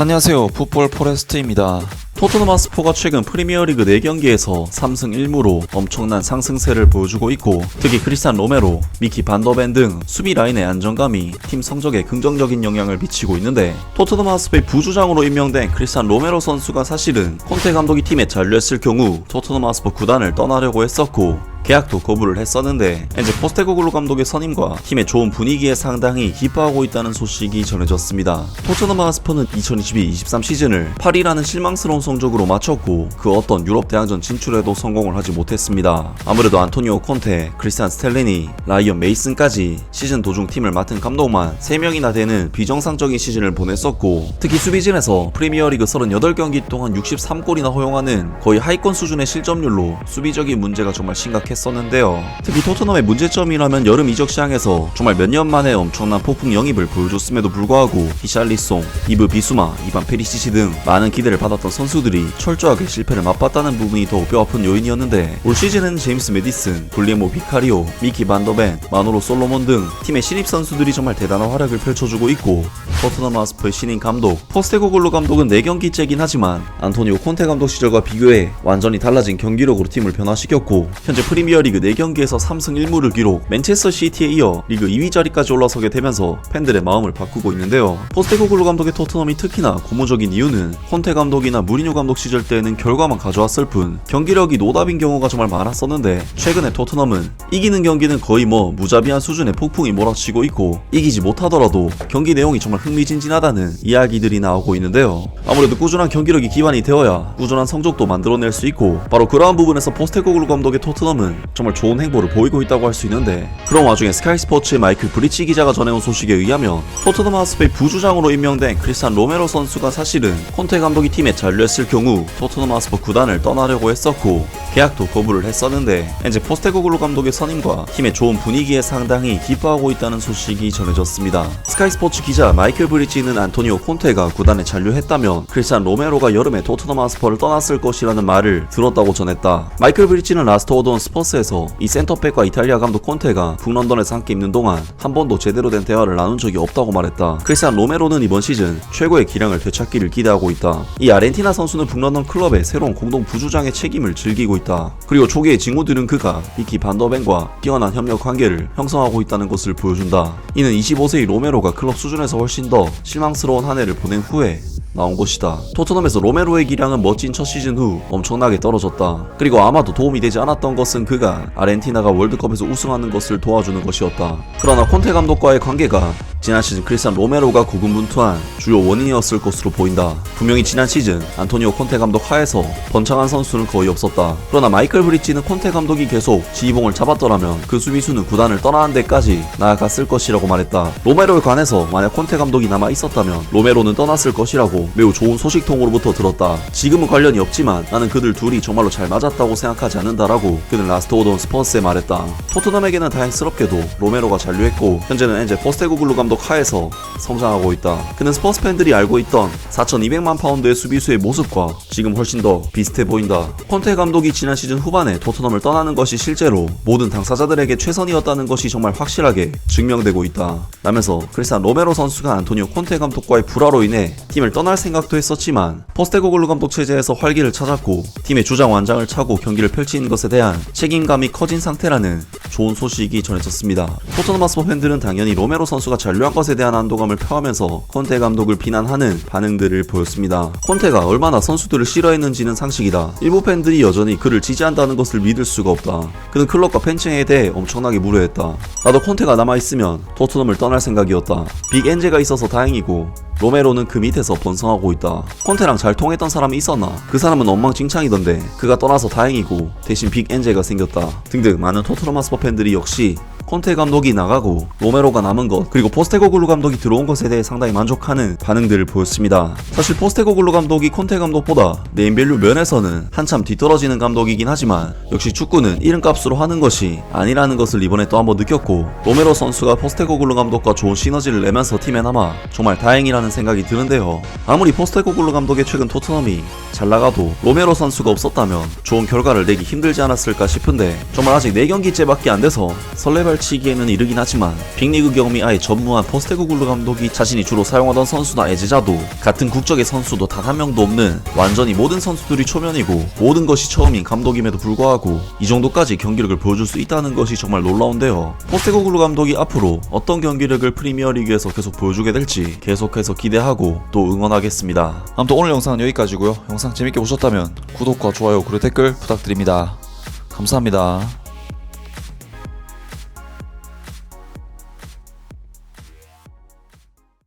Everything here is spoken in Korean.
안녕하세요, 풋볼 포레스트입니다. 토트넘 하스포가 최근 프리미어리그 4경기에서 3승 1무로 엄청난 상승세를 보여주고 있고, 특히 크리스찬 로메로, 미키 반더벤 등 수비 라인의 안정감이 팀 성적에 긍정적인 영향을 미치고 있는데, 토트넘 하스포의 부주장으로 임명된 크리스찬 로메로 선수가 사실은 콘테 감독이 팀에 잔류했을 경우 토트넘 하스포 구단을 떠나려고 했었고 계약도 거부를 했었는데, 이제 포스테코글루 감독의 선임과 팀의 좋은 분위기에 상당히 기뻐하고 있다는 소식이 전해졌습니다. 토트넘 하스퍼는 2022-23 시즌을 8위라는 실망스러운 성적으로 마쳤고, 그 어떤 유럽 대항전 진출에도 성공을 하지 못했습니다. 아무래도 안토니오 콘테, 크리스찬 스텔리니, 라이언 메이슨까지 시즌 도중 팀을 맡은 감독만 3명이나 되는 비정상적인 시즌을 보냈었고, 특히 수비진에서 프리미어리그 38경기 동안 63골이나 허용하는 거의 하위권 수준의 실점률로 수비적인 문제가 정말 심각했었는데요. 특히 토트넘의 문제점이라면 여름 이적 시장에서 정말 몇 년 만에 엄청난 폭풍 영입을 보여줬음에도 불구하고 히샬리송, 이브 비수마, 이반 페리시치 등 많은 기대를 받았던 선수들이 철저하게 실패를 맛봤다는 부분이 더욱 뼈아픈 요인이었는데, 올 시즌에는 제임스 메디슨, 굴리에모 비카리오, 미키 반더벤, 마노로 솔로몬 등 팀의 신입 선수들이 정말 대단한 활약을 펼쳐주고 있고, 토트넘 하스퍼의 신인 감독 포스테코글루 감독은 4경기째긴 하지만 안토니오 콘테 감독 시절과 비교해 완전히 달라진 경기력으로 팀을 변화시켰고, 현재 프리미어리그 4경기에서 3승 1무를 기록, 맨체스터 시티에 이어 리그 2위 자리까지 올라서게 되면서 팬들의 마음을 바꾸고 있는데요. 포스테코글루 감독의 토트넘이 특히나 고무적인 이유는 콘테 감독이나 무리뉴 감독 시절 때에는 결과만 가져왔을 뿐 경기력이 노답인 경우가 정말 많았었는데, 최근에 토트넘은 이기는 경기는 거의 무자비한 수준의 폭풍이 몰아치고 있고, 이기지 못하더라도 경기 내용이 정말 흥미진진하다는 이야기들이 나오고 있는데요. 아무래도 꾸준한 경기력이 기반이 되어야 꾸준한 성적도 만들어낼 수 있고, 바로 그러한 부분에서 포스테코글루 감독의 토트넘은 정말 좋은 행보를 보이고 있다고 할 수 있는데, 그런 와중에 스카이스포츠의 마이클 브리치 기자가 전해온 소식에 의하면 토트넘 하스퍼의 부주장으로 임명된 크리스찬 로메로 선수가 사실은 콘테 감독이 팀에 잔류했을 경우 토트넘 하스퍼 구단을 떠나려고 했었고 계약도 거부를 했었는데, 이제 포스테코글루 감독의 선임과 팀의 좋은 분위기에 상당히 기뻐하고 있다는 소식이 전해졌습니다. 스카이스포츠 기자 마이클 브리치는 안토니오 콘테가 구단에 잔류했다면 크리스찬 로메로가 여름에 토트넘 하스퍼를 떠났을 것이라는 말을 들었다고 전했다. 마이클 브리치는 라스트 워드온 스퍼스에서 이 센터백과 이탈리아 감독 콘테가 북런던에서 함께 있는 동안 한 번도 제대로 된 대화를 나눈 적이 없다고 말했다. 크리스찬 로메로는 이번 시즌 최고의 기량을 되찾기를 기대하고 있다. 이 아르헨티나 선수는 북런던 클럽의 새로운 공동 부주장의 책임을 즐기고 있다. 그리고 초기의 징후들은 그가 미키 반더벤과 뛰어난 협력 관계를 형성하고 있다는 것을 보여준다. 이는 25세의 로메로가 클럽 수준에서 훨씬 더 실망스러운 한 해를 보낸 후에 나온 것이다. 토트넘에서 로메로의 기량은 멋진 첫 시즌 후 엄청나게 떨어졌다. 그리고 아마도 도움이 되지 않았던 것은 그가 아르헨티나가 월드컵에서 우승하는 것을 도와주는 것이었다. 그러나 콘테 감독과의 관계가 지난 시즌 크리스찬 로메로가 고군분투한 주요 원인이었을 것으로 보인다. 분명히 지난 시즌 안토니오 콘테 감독 하에서 번창한 선수는 거의 없었다. 그러나 마이클 브리치는 콘테 감독이 계속 지휘봉을 잡았더라면 그 수비수는 구단을 떠나는 데까지 나아갔을 것이라고 말했다. 로메로에 관해서 만약 콘테 감독이 남아 있었다면 로메로는 떠났을 것이라고 매우 좋은 소식통으로부터 들었다. 지금은 관련이 없지만 나는 그들 둘이 정말로 잘 맞았다고 생각하지 않는다라고 그는 라스트 워드 온 스퍼스에 말했다. 토트넘에게는 다행스럽게도 로메로가 잔류했고 현재는 이제 포스테코글루 감독 하에서 성장하고 있다. 그는 스퍼스 팬들이 알고 있던 4,200만 파운드의 수비수의 모습과 지금 훨씬 더 비슷해 보인다. 콘테 감독이 지난 시즌 후반에 토트넘을 떠나는 것이 실제로 모든 당사자들에게 최선이었다는 것이 정말 확실하게 증명되고 있다. 라면서 크리스찬 로메로 선수가 안토니오 콘테 감독과의 불화로 인해 팀을 떠날 생각도 했었지만 포스테코글루 감독 체제에서 활기를 찾았고 팀의 주장 완장을 차고 경기를 펼치는 것에 대한 책임감이 커진 상태라는 좋은 소식이 전해졌습니다. 토트넘 하스퍼 팬들은 당연히 로메로 선수가 잔류한 것에 대한 안도감을 표하면서 콘테 감독을 비난하는 반응들을 보였습니다. 콘테가 얼마나 선수들을 싫어했는지는 상식이다. 일부 팬들이 여전히 그를 지지한다는 것을 믿을 수가 없다. 그는 클럽과 팬층에 대해 엄청나게 무료했다. 나도 콘테가 남아있으면 토트넘을 떠날 생각이었다. 빅 엔제가 있어서 다행이고 로메로는 그 밑에서 번성하고 있다. 콘테랑 잘 통했던 사람이 있었나? 그 사람은 엉망진창이던데 그가 떠나서 다행이고 대신 빅 엔제가 생겼다. 등등 많은 토트넘 하스퍼 팬들이 역시 콘테 감독이 나가고 로메로가 남은 것, 그리고 포스테코글루 감독이 들어온 것에 대해 상당히 만족하는 반응들을 보였습니다. 사실 포스테코글루 감독이 콘테 감독보다 네임밸류 면에서는 한참 뒤떨어지는 감독이긴 하지만 역시 축구는 이름값으로 하는 것이 아니라는 것을 이번에 또 한번 느꼈고, 로메로 선수가 포스테코글루 감독과 좋은 시너지를 내면서 팀에 남아 정말 다행이라는 생각이 드는데요. 아무리 포스테코글루 감독의 최근 토트넘이 잘 나가도 로메로 선수가 없었다면 좋은 결과를 내기 힘들지 않았을까 싶은데 정말 아직 4경기째밖에 안 돼서 설레발 치기에는 이르긴 하지만 빅리그 경험이 아예 전무한 포스테코글루 감독이 자신이 주로 사용하던 선수나 애지자도 같은 국적의 선수도 단 한 명도 없는 완전히 모든 선수들이 초면이고 모든 것이 처음인 감독임에도 불구하고 이 정도까지 경기력을 보여줄 수 있다는 것이 정말 놀라운데요. 포스테코글루 감독이 앞으로 어떤 경기력을 프리미어리그에서 계속 보여주게 될지 계속해서 기대하고 또 응원하겠습니다. 아무튼 오늘 영상은 여기까지고요. 영상 재밌게 보셨다면 구독과 좋아요 그리고 댓글 부탁드립니다. 감사합니다.